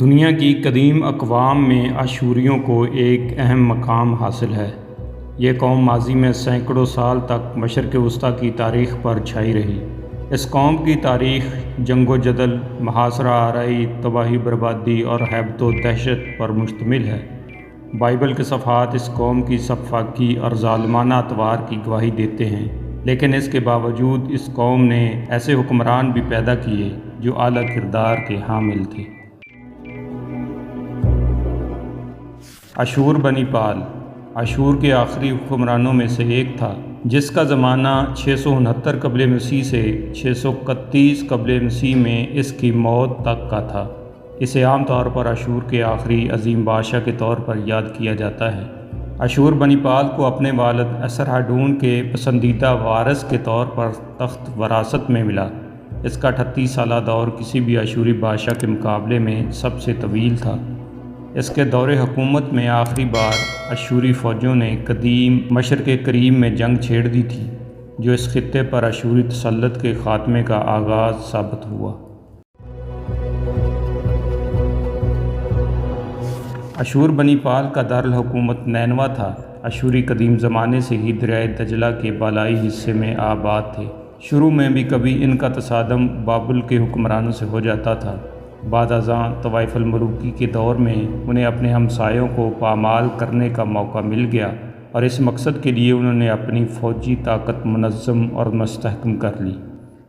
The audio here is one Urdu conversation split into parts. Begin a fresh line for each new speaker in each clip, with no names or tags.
دنیا کی قدیم اقوام میں آشوریوں کو ایک اہم مقام حاصل ہے۔ یہ قوم ماضی میں سینکڑوں سال تک مشرق وسطیٰ کی تاریخ پر چھائی رہی۔ اس قوم کی تاریخ جنگ و جدل، محاصرہ آرائی، تباہی بربادی اور ہیبت و دہشت پر مشتمل ہے۔ بائبل کے صفحات اس قوم کی سفاکی اور ظالمانہ اطوار کی گواہی دیتے ہیں، لیکن اس کے باوجود اس قوم نے ایسے حکمران بھی پیدا کیے جو اعلیٰ کردار کے حامل تھے۔ اشور بنی پال اشور کے آخری حکمرانوں میں سے ایک تھا، جس کا زمانہ 669 قبل مسیح سے 631 قبل مسیح میں اس کی موت تک کا تھا۔ اسے عام طور پر اشور کے آخری عظیم بادشاہ کے طور پر یاد کیا جاتا ہے۔ اشور بنی پال کو اپنے والد اسرحدون کے پسندیدہ وارث کے طور پر تخت وراثت میں ملا۔ اس کا 38 سالہ دور کسی بھی اشوری بادشاہ کے مقابلے میں سب سے طویل تھا۔ اس کے دور حکومت میں آخری بار اشوری فوجوں نے قدیم مشرق کریم میں جنگ چھیڑ دی تھی، جو اس خطے پر اشوری تسلط کے خاتمے کا آغاز ثابت ہوا۔ اشور بنی پال کا دارالحکومت نینوا تھا۔ اشوری قدیم زمانے سے ہی دریائے دجلہ کے بالائی حصے میں آباد تھے۔ شروع میں بھی کبھی ان کا تصادم بابل کے حکمرانوں سے ہو جاتا تھا۔ بعد ازاں طوائف الملوکی کے دور میں انہیں اپنے ہمسایوں کو پامال کرنے کا موقع مل گیا، اور اس مقصد کے لیے انہوں نے اپنی فوجی طاقت منظم اور مستحکم کر لی۔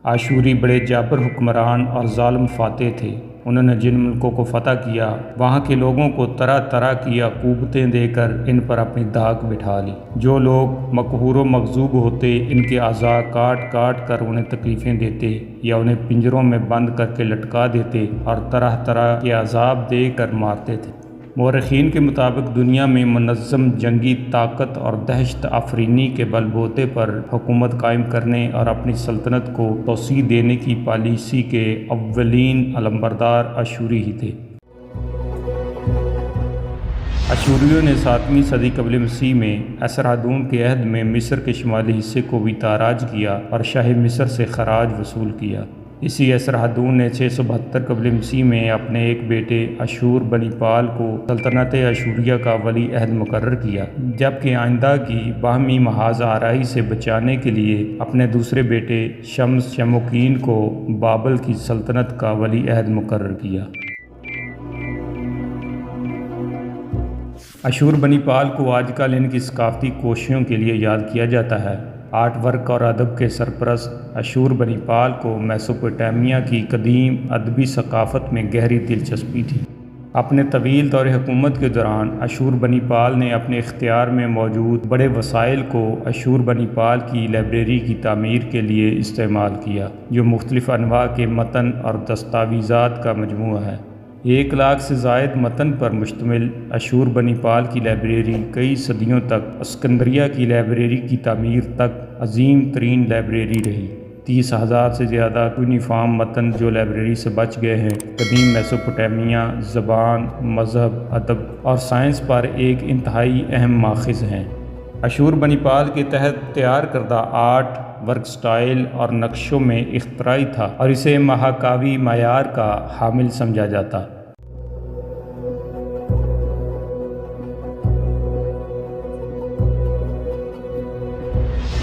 آشوری بڑے جابر حکمران اور ظالم فاتح تھے۔ انہوں نے جن ملکوں کو فتح کیا، وہاں کے لوگوں کو طرح طرح کی عقوبتیں دے کر ان پر اپنی دھاک بٹھا لی۔ جو لوگ مقہور و مغصوب ہوتے، ان کے اعضاء کاٹ کاٹ کر انہیں تکلیفیں دیتے یا انہیں پنجروں میں بند کر کے لٹکا دیتے اور طرح طرح کے عذاب دے کر مارتے تھے۔ مورخین کے مطابق دنیا میں منظم جنگی طاقت اور دہشت آفرینی کے بل بوتے پر حکومت قائم کرنے اور اپنی سلطنت کو توسیع دینے کی پالیسی کے اولین علمبردار اشوری ہی تھے۔ اشوریوں نے 7ویں صدی قبل مسیح میں اسرحدون کے عہد میں مصر کے شمالی حصے کو بھی تاراج کیا اور شاہ مصر سے خراج وصول کیا۔ اسی اسرحدون نے 672 قبل مسیح میں اپنے ایک بیٹے اشور بنی پال کو سلطنت اشوریہ کا ولی عہد مقرر کیا، جبکہ آئندہ کی باہمی محاذ آرائی سے بچانے کے لیے اپنے دوسرے بیٹے شمس شموکین کو بابل کی سلطنت کا ولی عہد مقرر کیا۔ اشور بنی پال کو آج کل ان کی ثقافتی کوششوں کے لیے یاد کیا جاتا ہے۔ آرٹ ورک اور ادب کے سرپرست اشور بنی پال کو میسوپوٹیمیا کی قدیم ادبی ثقافت میں گہری دلچسپی تھی۔ اپنے طویل دور حکومت کے دوران اشور بنی پال نے اپنے اختیار میں موجود بڑے وسائل کو اشور بنی پال کی لائبریری کی تعمیر کے لیے استعمال کیا، جو مختلف انواع کے متن اور دستاویزات کا مجموعہ ہے۔ 1 لاکھ سے زائد متن پر مشتمل اشور بنی پال کی لائبریری کئی صدیوں تک اسکندریہ کی لائبریری کی تعمیر تک عظیم ترین لائبریری رہی۔ 30,000 سے زیادہ یونیفارم متن جو لائبریری سے بچ گئے ہیں، قدیم میسوپوٹیمیا، زبان، مذہب، ادب اور سائنس پر ایک انتہائی اہم ماخذ ہیں۔ اشور بنی پال کے تحت تیار کردہ آرٹ ورک سٹائل اور نقشوں میں اختراعی تھا اور اسے مہاکاوی معیار کا حامل سمجھا جاتا۔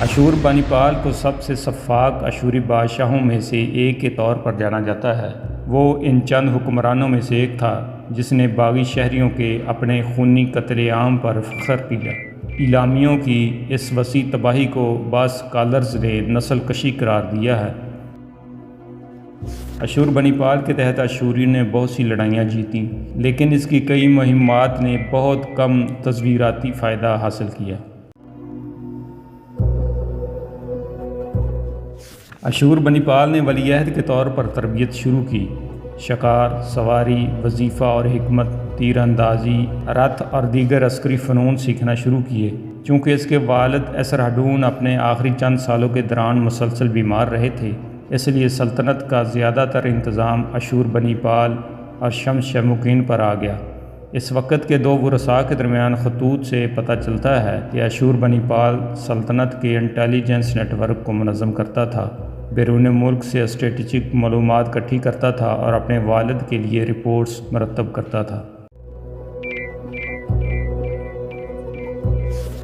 اشور بنی پال کو سب سے سفاک اشوری بادشاہوں میں سے ایک کے طور پر جانا جاتا ہے۔ وہ ان چند حکمرانوں میں سے ایک تھا جس نے باغی شہریوں کے اپنے خونی قتل عام پر فخر کیا۔ اعلامیوں کی اس وسیع تباہی کو بعض اسکالرز نے نسل کشی قرار دیا ہے۔ اشور بنی پال کے تحت اشوریوں نے بہت سی لڑائیاں جیتیں، لیکن اس کی کئی مہمات نے بہت کم تصویراتی فائدہ حاصل کیا۔ اشور بنی پال نے ولی عہد کے طور پر تربیت شروع کی۔ شکار، سواری، وظیفہ اور حکمت، تیر اندازی، رتھ اور دیگر عسکری فنون سیکھنا شروع کیے۔ چونکہ اس کے والد اسرحدون اپنے آخری چند سالوں کے دوران مسلسل بیمار رہے تھے، اس لیے سلطنت کا زیادہ تر انتظام اشور بنی پال اور شمس شموکین پر آ گیا۔ اس وقت کے 2 ورثاء کے درمیان خطوط سے پتہ چلتا ہے کہ اشور بنی پال سلطنت کے انٹیلیجنس نیٹ ورک کو منظم کرتا تھا، بیرون ملک سے اسٹریٹجک معلومات اکٹھی کرتا تھا اور اپنے والد کے لیے رپورٹس مرتب کرتا تھا۔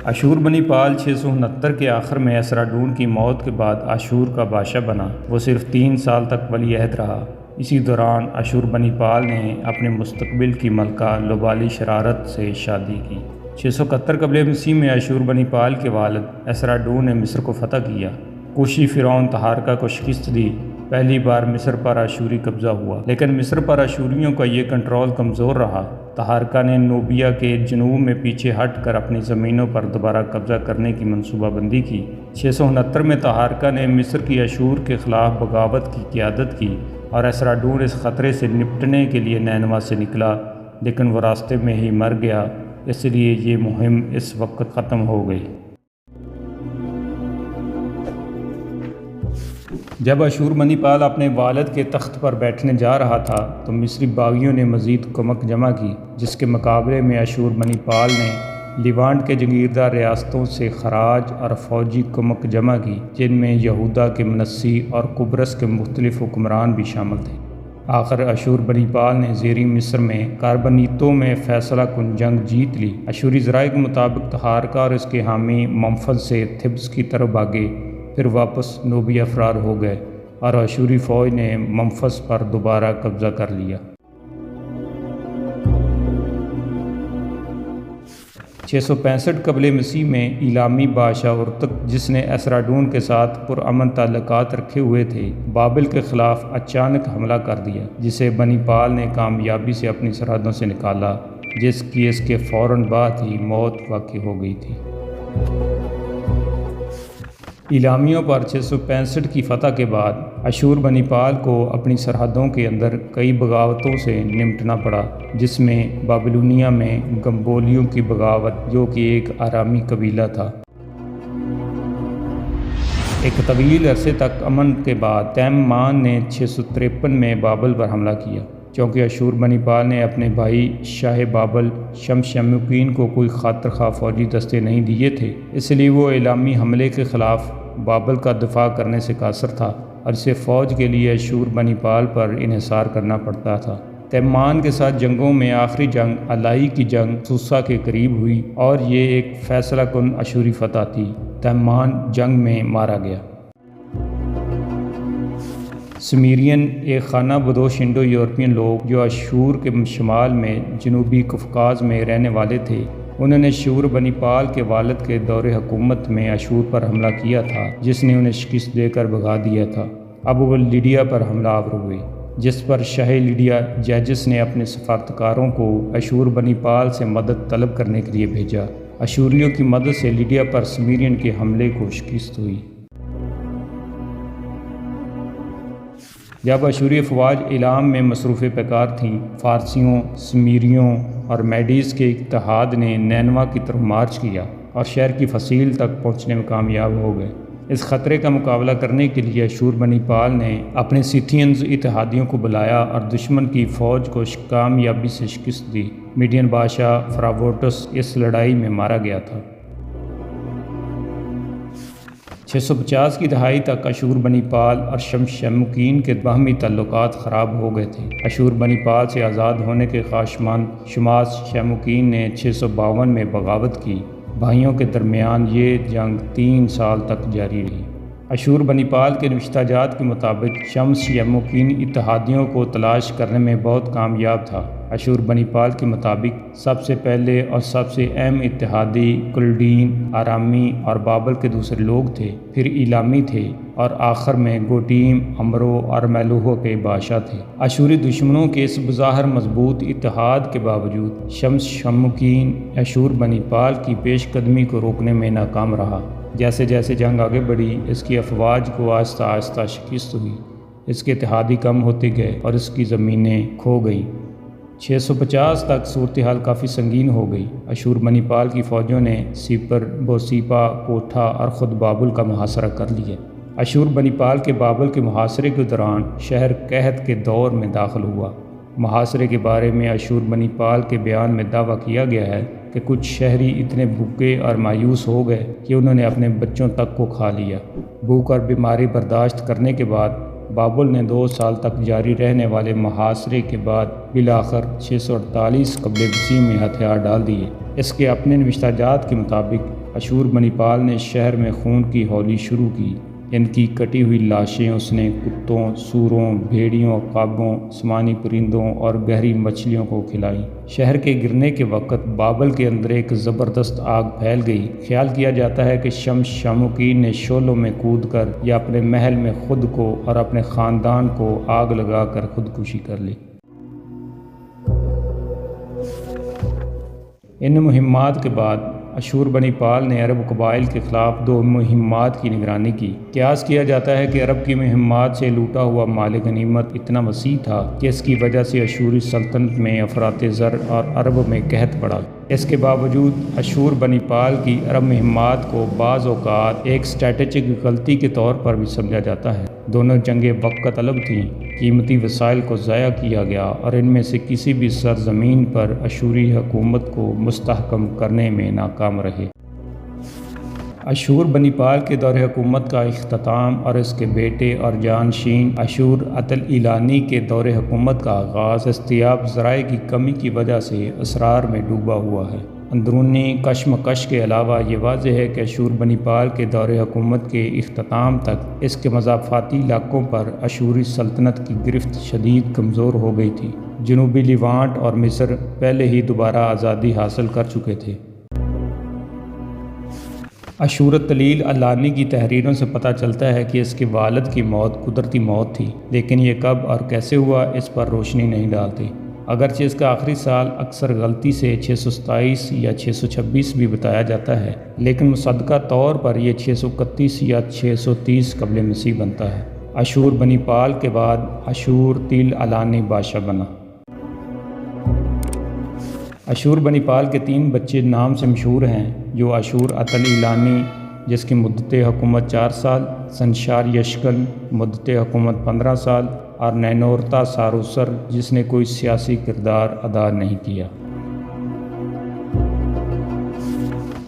اشور بنی پال 669 کے آخر میں اسرادون کی موت کے بعد اشور کا بادشاہ بنا۔ وہ صرف 3 سال تک ولی عہد رہا۔ اسی دوران اشور بنی پال نے اپنے مستقبل کی ملکہ لوبالی شرارت سے شادی کی۔ 671 قبل مسیح میں اشور بنی پال کے والد اسرادون نے مصر کو فتح کیا۔ کوشی فرعون تہارکا کو شکست دی۔ پہلی بار مصر پر اشوری قبضہ ہوا، لیکن مصر پر اشوریوں کا یہ کنٹرول کمزور رہا۔ تہارکا نے نوبیا کے جنوب میں پیچھے ہٹ کر اپنی زمینوں پر دوبارہ قبضہ کرنے کی منصوبہ بندی کی۔ 669 میں تہارکا نے مصر کی اشور کے خلاف بغاوت کی قیادت کی اور اسرادون اس خطرے سے نپٹنے کے لیے نینوا سے نکلا، لیکن وہ راستے میں ہی مر گیا، اس لیے یہ مہم اس وقت ختم ہو گئی۔ جب اشور بنی پال اپنے والد کے تخت پر بیٹھنے جا رہا تھا تو مصری باغیوں نے مزید کمک جمع کی، جس کے مقابلے میں اشور بنی پال نے لیوانٹ کے جگیردار ریاستوں سے خراج اور فوجی کمک جمع کی، جن میں یہودا کے منسی اور قبرص کے مختلف حکمران بھی شامل تھے۔ آخر اشور بنی پال نے زیریں مصر میں کاربنیتوں میں فیصلہ کن جنگ جیت لی۔ اشوری ذرائع کے مطابق تہارکا اور اس کے حامی منفذ سے تھبس کی طرف بھاگے، پھر واپس نوبیا فرار ہو گئے اور اشوری فوج نے منفذ پر دوبارہ قبضہ کر لیا۔ 665 قبل مسیح میں ایلامی بادشاہ ارتک، جس نے اسرادون کے ساتھ پرامن تعلقات رکھے ہوئے تھے، بابل کے خلاف اچانک حملہ کر دیا، جسے بنی پال نے کامیابی سے اپنی سرحدوں سے نکالا، جس کی اس کے فوراً بعد ہی موت واقع ہو گئی تھی۔ ایلامیوں پر 665 کی فتح کے بعد اشور بنی پال کو اپنی سرحدوں کے اندر کئی بغاوتوں سے نمٹنا پڑا، جس میں بابلونیا میں گمبولیوں کی بغاوت، جو کہ ایک آرامی قبیلہ تھا۔ ایک طویل عرصے تک امن کے بعد تیمان نے 653 میں بابل پر حملہ کیا۔ چونکہ اشور بنی پال نے اپنے بھائی شاہ بابل شمشموکین کو کوئی خاطر خواہ فوجی دستے نہیں دیے تھے، اس لیے وہ ایلامی حملے کے خلاف بابل کا دفاع کرنے سے قاصر تھا اور اسے فوج کے لیے اشور بنی پال پر انحصار کرنا پڑتا تھا۔ تیمان کے ساتھ جنگوں میں آخری جنگ الائی کی جنگ سوسا کے قریب ہوئی اور یہ ایک فیصلہ کن اشوری فتح تھی۔ تیمان جنگ میں مارا گیا۔ سمیرین ایک خانہ بدوش انڈو یورپین لوگ جو اشور کے شمال میں جنوبی قفقاز میں رہنے والے تھے، انہوں نے اشور بنی پال کے والد کے دور حکومت میں اشور پر حملہ کیا تھا، جس نے انہیں شکست دے کر بھگا دیا تھا۔ اب وہ لیڈیا پر حملہ آور ہوئے، جس پر شاہ لیڈیا جیجس نے اپنے سفارتکاروں کو اشور بنی پال سے مدد طلب کرنے کے لیے بھیجا۔ اشوریوں کی مدد سے لیڈیا پر سمیرین کے حملے کو شکست ہوئی۔ جب اشوری افواج ایلام میں مصروف پیکار تھیں، فارسیوں، سمیریوں اور میڈیز کے اتحاد نے نینوا کی طرف مارچ کیا اور شہر کی فصیل تک پہنچنے میں کامیاب ہو گئے۔ اس خطرے کا مقابلہ کرنے کے لیے اشور بنی پال نے اپنے سیتھینز اتحادیوں کو بلایا اور دشمن کی فوج کو کامیابی سے شکست دی۔ میڈین بادشاہ فراووٹس اس لڑائی میں مارا گیا تھا۔ 650 کی دہائی تک اشور بنی پال اور شمشموکین کے باہمی تعلقات خراب ہو گئے تھے۔ اشور بنی پال سے آزاد ہونے کے خواہشمند شماس شموکین نے 652 میں بغاوت کی۔ بھائیوں کے درمیان یہ جنگ 3 سال تک جاری رہی۔ اشور بنی پال کے نوشتہ جات کے مطابق شمس شموکین اتحادیوں کو تلاش کرنے میں بہت کامیاب تھا۔ اشور بنی پال کے مطابق سب سے پہلے اور سب سے اہم اتحادی کلڈین، آرامی اور بابل کے دوسرے لوگ تھے، پھر ایلامی تھے اور آخر میں گوٹیم، امرو اور میلوہو کے بادشاہ تھے۔ اشوری دشمنوں کے اس بظاہر مضبوط اتحاد کے باوجود شمس شموکین اشور بنی پال کی پیش قدمی کو روکنے میں ناکام رہا۔ جیسے جیسے جنگ آگے بڑھی، اس کی افواج کو آہستہ آہستہ شکست ہوئی، اس کے اتحادی کم ہوتے گئے اور اس کی زمینیں کھو گئیں۔ 650 تک صورتحال کافی سنگین ہو گئی۔ اشور بنی پال کی فوجوں نے سیپر، بوسیپا، کوٹھا اور خود بابل کا محاصرہ کر لیا۔ اشور بنی پال کے بابل کے محاصرے کے دوران شہر قحط کے دور میں داخل ہوا۔ محاصرے کے بارے میں اشور بنی پال کے بیان میں دعویٰ کیا گیا ہے کہ کچھ شہری اتنے بھوکے اور مایوس ہو گئے کہ انہوں نے اپنے بچوں تک کو کھا لیا۔ بھوک اور بیماری برداشت کرنے کے بعد بابل نے 2 سال تک جاری رہنے والے محاصرے کے بعد بالآخر 648 قبل مسیح میں ہتھیار ڈال دیے۔ اس کے اپنے نوشتہ جات کے مطابق اشور بنی پال نے شہر میں خون کی ہولی شروع کی۔ ان کی کٹی ہوئی لاشیں اس نے کتوں، سوروں، بھیڑیوں، عقابوں، آسمانی پرندوں اور گہری مچھلیوں کو کھلائیں۔ شہر کے گرنے کے وقت بابل کے اندر ایک زبردست آگ پھیل گئی۔ خیال کیا جاتا ہے کہ شمس شاموکین نے شعلوں میں کود کر یا اپنے محل میں خود کو اور اپنے خاندان کو آگ لگا کر خودکشی کر لی۔ ان مہمات کے بعد اشور بنی پال نے عرب قبائل کے خلاف 2 مہمات کی نگرانی کی۔ قیاس کیا جاتا ہے کہ عرب کی مہمات سے لوٹا ہوا مال غنیمت اتنا وسیع تھا کہ اس کی وجہ سے اشوری سلطنت میں افراط زر اور عرب میں قحط پڑا۔ اس کے باوجود اشور بنی پال کی عرب مہمات کو بعض اوقات ایک اسٹریٹجک غلطی کے طور پر بھی سمجھا جاتا ہے۔ دونوں جنگیں وقت طلب تھیں، قیمتی وسائل کو ضائع کیا گیا اور ان میں سے کسی بھی سرزمین پر اشوری حکومت کو مستحکم کرنے میں ناکام رہے۔ اشور بنی پال کے دور حکومت کا اختتام اور اس کے بیٹے اور جانشین اشور اتل-ایلانی کے دور حکومت کا آغاز دستیاب ذرائع کی کمی کی وجہ سے اسرار میں ڈوبا ہوا ہے۔ اندرونی کشمکش کے علاوہ یہ واضح ہے کہ اشور بنی پال کے دور حکومت کے اختتام تک اس کے مضافاتی علاقوں پر اشوری سلطنت کی گرفت شدید کمزور ہو گئی تھی۔ جنوبی لیوانٹ اور مصر پہلے ہی دوبارہ آزادی حاصل کر چکے تھے۔ اشور اتل-ایلانی کی تحریروں سے پتہ چلتا ہے کہ اس کے والد کی موت قدرتی موت تھی، لیکن یہ کب اور کیسے ہوا اس پر روشنی نہیں ڈالتی۔ اگرچہ اس کا آخری سال اکثر غلطی سے 627 یا 626 بھی بتایا جاتا ہے، لیکن مصدقہ طور پر یہ 631 یا 630 قبل مسیح بنتا ہے۔ اشور بنی پال کے بعد اشور تل-ایلانی بادشاہ بنا۔ اشور بنی پال کے 3 بچے نام سے مشہور ہیں، جو اشور اتل-ایلانی جس کی مدت حکومت 4 سال، سنشار یشکل مدت حکومت 15 سال اور نینورتا ساروسر جس نے کوئی سیاسی کردار ادا نہیں کیا۔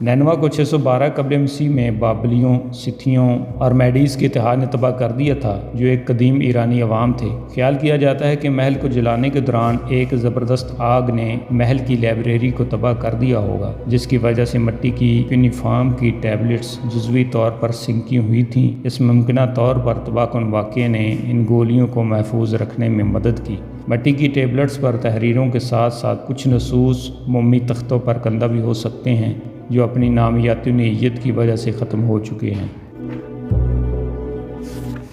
نینوا کو 612 قبل مسیح میں بابلیوں، ستھیوں اور میڈیز کے اتحاد نے تباہ کر دیا تھا، جو ایک قدیم ایرانی عوام تھے۔ خیال کیا جاتا ہے کہ محل کو جلانے کے دوران ایک زبردست آگ نے محل کی لائبریری کو تباہ کر دیا ہوگا، جس کی وجہ سے مٹی کی یونیفارم کی ٹیبلٹس جزوی طور پر سنکی ہوئی تھیں۔ اس ممکنہ طور پر تباہ کن واقعے نے ان گولیوں کو محفوظ رکھنے میں مدد کی۔ مٹی کی ٹیبلٹس پر تحریروں کے ساتھ ساتھ کچھ نصوص مومی تختوں پر کندہ بھی ہو سکتے ہیں، جو اپنی نامیاتی نوعیت کی وجہ سے ختم ہو چکے ہیں۔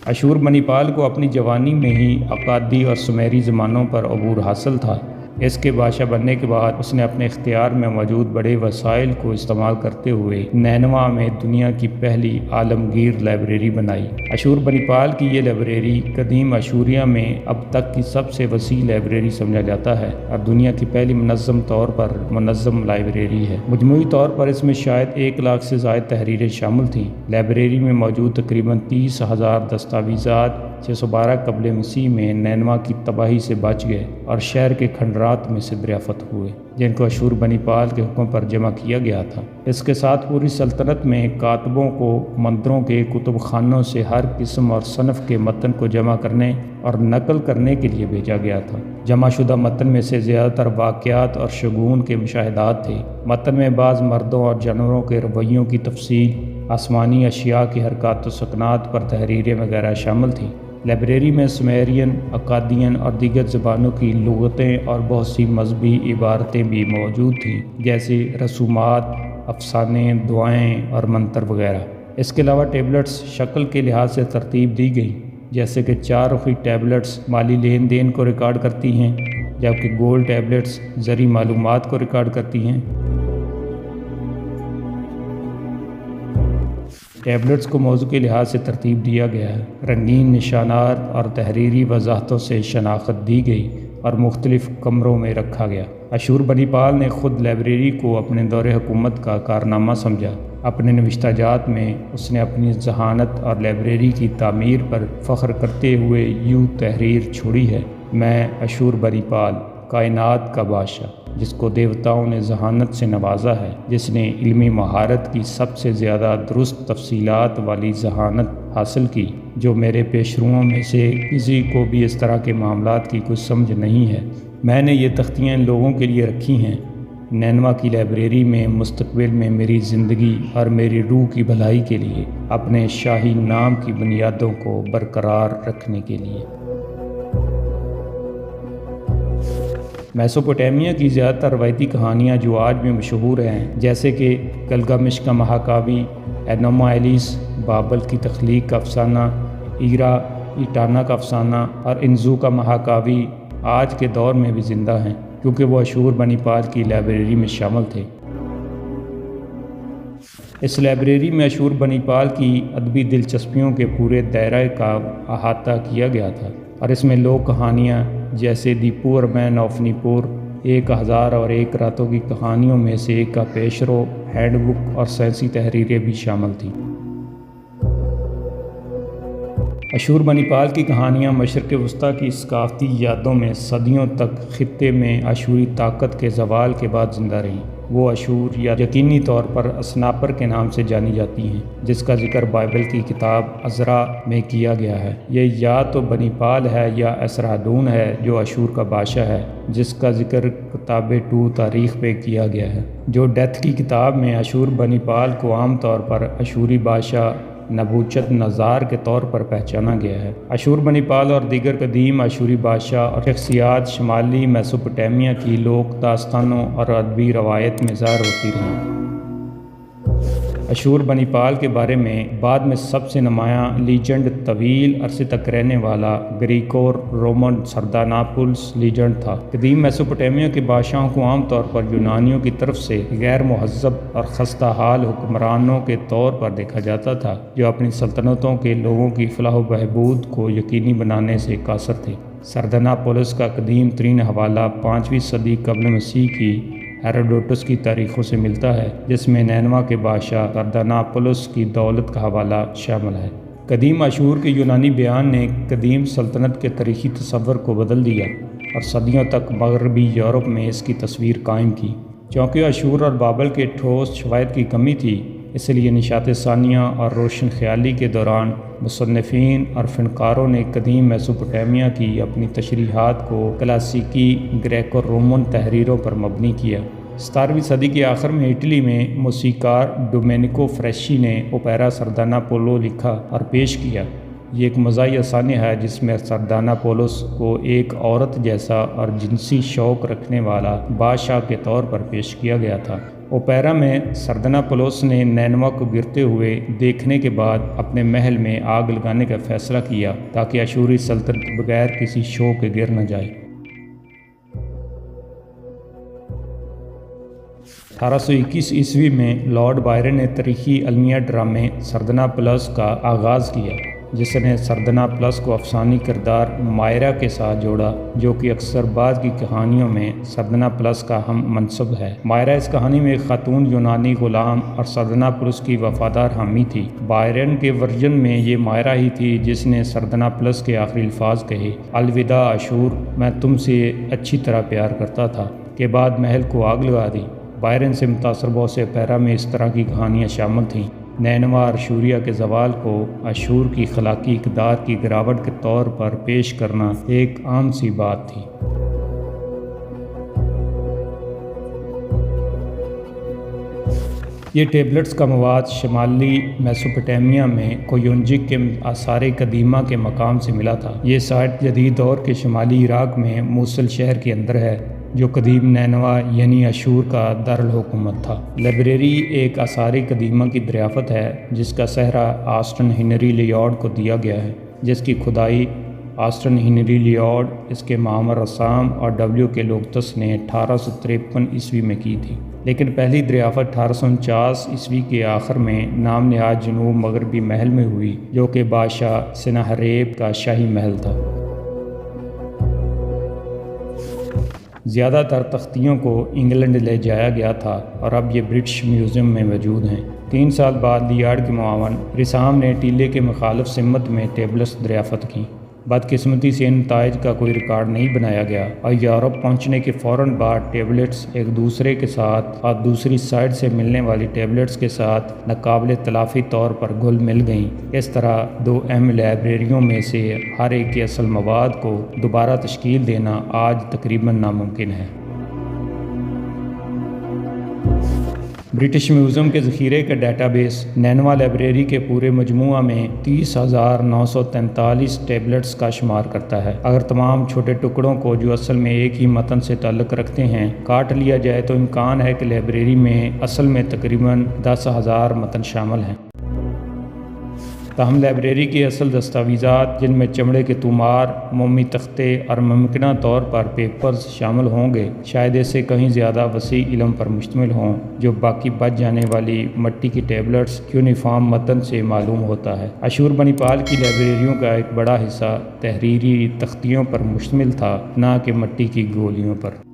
اشور بنی پال کو اپنی جوانی میں ہی اکادی اور سمیری زبانوں پر عبور حاصل تھا۔ اس کے بادشاہ بننے کے بعد اس نے اپنے اختیار میں موجود بڑے وسائل کو استعمال کرتے ہوئے نینوا میں دنیا کی پہلی عالمگیر لائبریری بنائی۔ اشور بنی پال کی یہ لائبریری قدیم اشوریہ میں اب تک کی سب سے وسیع لائبریری سمجھا جاتا ہے اور دنیا کی پہلی منظم طور پر منظم لائبریری ہے۔ مجموعی طور پر اس میں شاید 1 لاکھ سے زائد تحریریں شامل تھیں۔ لائبریری میں موجود تقریباً 30,000 دستاویزات 612 قبل مسیح میں نینوا کی تباہی سے بچ گئے اور شہر کے کھنڈرات میں سے دریافت ہوئے، جن کو اشور بنی پال کے حکم پر جمع کیا گیا تھا۔ اس کے ساتھ پوری سلطنت میں کاتبوں کو مندروں کے کتب خانوں سے ہر قسم اور صنف کے متن کو جمع کرنے اور نقل کرنے کے لیے بھیجا گیا تھا۔ جمع شدہ متن میں سے زیادہ تر واقعات اور شگون کے مشاہدات تھے۔ متن میں بعض مردوں اور جانوروں کے رویوں کی تفصیل، آسمانی اشیاء کی حرکات و سکنات پر تحریریں وغیرہ شامل تھیں۔ لائبریری میں سمیرین، اکادین اور دیگر زبانوں کی لغتیں اور بہت سی مذہبی عبارتیں بھی موجود تھیں، جیسے رسومات، افسانے، دعائیں اور منتر وغیرہ۔ اس کے علاوہ ٹیبلٹس شکل کے لحاظ سے ترتیب دی گئیں، جیسے کہ 4 رخی ٹیبلٹس مالی لین دین کو ریکارڈ کرتی ہیں، جبکہ گول ٹیبلٹس زرعی معلومات کو ریکارڈ کرتی ہیں۔ ٹیبلٹس کو موضوع کے لحاظ سے ترتیب دیا گیا ہے، رنگین نشانات اور تحریری وضاحتوں سے شناخت دی گئی اور مختلف کمروں میں رکھا گیا۔ اشور بنی پال نے خود لائبریری کو اپنے دور حکومت کا کارنامہ سمجھا۔ اپنے نوشتہ جات میں اس نے اپنی ذہانت اور لائبریری کی تعمیر پر فخر کرتے ہوئے یوں تحریر چھوڑی ہے: میں اشور بنی پال، کائنات کا بادشاہ، جس کو دیوتاؤں نے ذہانت سے نوازا ہے، جس نے علمی مہارت کی سب سے زیادہ درست تفصیلات والی ذہانت حاصل کی، جو میرے پیشروؤں میں سے کسی کو بھی اس طرح کے معاملات کی کچھ سمجھ نہیں ہے۔ میں نے یہ تختیاں ان لوگوں کے لیے رکھی ہیں، نینوا کی لائبریری میں مستقبل میں میری زندگی اور میری روح کی بھلائی کے لیے، اپنے شاہی نام کی بنیادوں کو برقرار رکھنے کے لیے۔ میسوپوٹیمیا کی زیادہ تر روایتی کہانیاں جو آج بھی مشہور ہیں، جیسے کہ گلگامش کا مہاکاوی، اینوما ایلیس، بابل کی تخلیق کا افسانہ، ایرا ایٹانا کا افسانہ اور انزو کا مہاکاوی، آج کے دور میں بھی زندہ ہیں کیونکہ وہ اشور بنی پال کی لائبریری میں شامل تھے۔ اس لائبریری میں اشور بنی پال کی ادبی دلچسپیوں کے پورے دائرہ کا احاطہ کیا گیا تھا، اور اس میں لوک کہانیاں جیسے دی پور مین آف نیپور، 1001 راتوں کی کہانیوں میں سے ایک کا پیشرو، ہینڈ بک اور سائنسی تحریریں بھی شامل تھیں۔ اشور بنی پال کی کہانیاں مشرق وسطیٰ کی ثقافتی یادوں میں صدیوں تک خطے میں اشوری طاقت کے زوال کے بعد زندہ رہیں۔ وہ اشور یا یقینی طور پر اسناپر کے نام سے جانی جاتی ہیں، جس کا ذکر بائبل کی کتاب عزرا میں کیا گیا ہے۔ یہ یا تو بنی پال ہے یا اسرادون ہے جو اشور کا بادشاہ ہے، جس کا ذکر کتاب 2 تاریخ میں کیا گیا ہے۔ جو ڈیتھ کی کتاب میں اشور بنی پال کو عام طور پر اشوری بادشاہ نبوچت نظار کے طور پر پہچانا گیا ہے۔ اشور بنی پال اور دیگر قدیم اشوری بادشاہ اور شخصیات شمالی میسوپوٹیمیا کی لوک داستانوں اور ادبی روایت میں ظاہر ہوتی رہیں۔ اشور بنی پال کے بارے میں بعد میں سب سے نمایاں لیجنڈ طویل عرصے تک رہنے والا گریکو رومن سرداناپولس لیجنڈ تھا۔ قدیم میسوپوٹیمیا کے بادشاہوں کو عام طور پر یونانیوں کی طرف سے غیر مہذب اور خستہ حال حکمرانوں کے طور پر دیکھا جاتا تھا، جو اپنی سلطنتوں کے لوگوں کی فلاح و بہبود کو یقینی بنانے سے قاصر تھے۔ سرداناپولس کا قدیم ترین حوالہ 5ویں صدی قبل مسیح کی ہیروڈوٹس کی تاریخوں سے ملتا ہے، جس میں نینوا کے بادشاہ سرداناپولس کی دولت کا حوالہ شامل ہے۔ قدیم اشور کے یونانی بیان نے قدیم سلطنت کے تاریخی تصور کو بدل دیا اور صدیوں تک مغربی یورپ میں اس کی تصویر قائم کی۔ چونکہ اشور اور بابل کے ٹھوس شواہد کی کمی تھی، اس لیے نشاط ثانیہ اور روشن خیالی کے دوران مصنفین اور فنکاروں نے قدیم میسوپوٹیمیا کی اپنی تشریحات کو کلاسیکی گریکو رومن تحریروں پر مبنی کیا۔ 17ویں صدی کے آخر میں اٹلی میں موسیقار ڈومینیکو فریشی نے اوپیرا سرداناپولو لکھا اور پیش کیا۔ یہ ایک مزاحیہ افسانہ ہے جس میں سرداناپولس کو ایک عورت جیسا اور جنسی شوق رکھنے والا بادشاہ کے طور پر پیش کیا گیا تھا۔ اوپیرا میں سرداناپولس نے نینوا کو گرتے ہوئے دیکھنے کے بعد اپنے محل میں آگ لگانے کا فیصلہ کیا تاکہ اشوری سلطنت بغیر کسی شو کے گر نہ جائے۔ 1821 عیسوی میں لارڈ بائرن نے تاریخی المیہ ڈرامے سرداناپولس کا آغاز کیا، جس نے سرداناپولس کو افسانوی کردار مائرا کے ساتھ جوڑا، جو کہ اکثر بعض کی کہانیوں میں سرداناپولس کا ہم منصب ہے۔ مائرا اس کہانی میں ایک خاتون یونانی غلام اور سرداناپولس کی وفادار حامی تھی۔ بائرن کے ورژن میں یہ مائرا ہی تھی جس نے سرداناپولس کے آخری الفاظ کہے، الوداع اشور، میں تم سے اچھی طرح پیار کرتا تھا، کے بعد محل کو آگ لگا دی۔ بائرن سے متاثر بہت سے اوپیرا میں اس طرح کی کہانیاں شامل تھیں۔ نینوا اور اشوریا کے زوال کو اشور کی اخلاقی اقدار کی گراوٹ کے طور پر پیش کرنا ایک عام سی بات تھی۔ یہ ٹیبلٹس کا مواد شمالی میسوپوٹیمیا میں کویونجک کے آثار قدیمہ کے مقام سے ملا تھا۔ یہ سائٹ جدید دور کے شمالی عراق میں موصل شہر کے اندر ہے، جو قدیم نینوا یعنی اشور کا دارالحکومت تھا۔ لائبریری ایک آثار قدیمہ کی دریافت ہے جس کا سہرا آسٹن ہنری لیارڈ کو دیا گیا ہے، جس کی کھدائی آسٹن ہنری لیارڈ، اس کے معمر رسام اور ڈبلیو کے لوکتس نے 1853 عیسوی میں کی تھی، لیکن پہلی دریافت 1849 عیسوی کے آخر میں نام نہاد جنوب مغربی محل میں ہوئی، جو کہ بادشاہ سناہریب کا شاہی محل تھا۔ زیادہ تر تختیوں کو انگلینڈ لے جایا گیا تھا اور اب یہ برٹش میوزیم میں موجود ہیں۔ 3 سال بعد لیارڈ کے معاون رسام نے ٹیلے کے مخالف سمت میں ٹیبلٹس دریافت کی۔ بدقسمتی سے ان نتائج کا کوئی ریکارڈ نہیں بنایا گیا اور یورپ پہنچنے کے فوراً بعد ٹیبلٹس ایک دوسرے کے ساتھ اور دوسری سائڈ سے ملنے والی ٹیبلٹس کے ساتھ ناقابل تلافی طور پر گھل مل گئیں۔ اس طرح دو اہم لائبریریوں میں سے ہر ایک کے اصل مواد کو دوبارہ تشکیل دینا آج تقریباً ناممکن ہے۔ برٹش میوزیم کے ذخیرے کا ڈیٹا بیس نینوا لائبریری کے پورے مجموعہ میں 30,943 ٹیبلٹس کا شمار کرتا ہے۔ اگر تمام چھوٹے ٹکڑوں کو جو اصل میں ایک ہی متن سے تعلق رکھتے ہیں کاٹ لیا جائے تو امکان ہے کہ لائبریری میں اصل میں تقریباً 10,000 متن شامل ہیں۔ تاہم لائبریری کی اصل دستاویزات جن میں چمڑے کے طومار، مومی تختے اور ممکنہ طور پر پیپرز شامل ہوں گے شاید اس سے کہیں زیادہ وسیع علم پر مشتمل ہوں جو باقی بچ جانے والی مٹی کی ٹیبلٹس یونیفارم متن سے معلوم ہوتا ہے۔ اشور بنی پال کی لائبریریوں کا ایک بڑا حصہ تحریری تختیوں پر مشتمل تھا نہ کہ مٹی کی گولیوں پر۔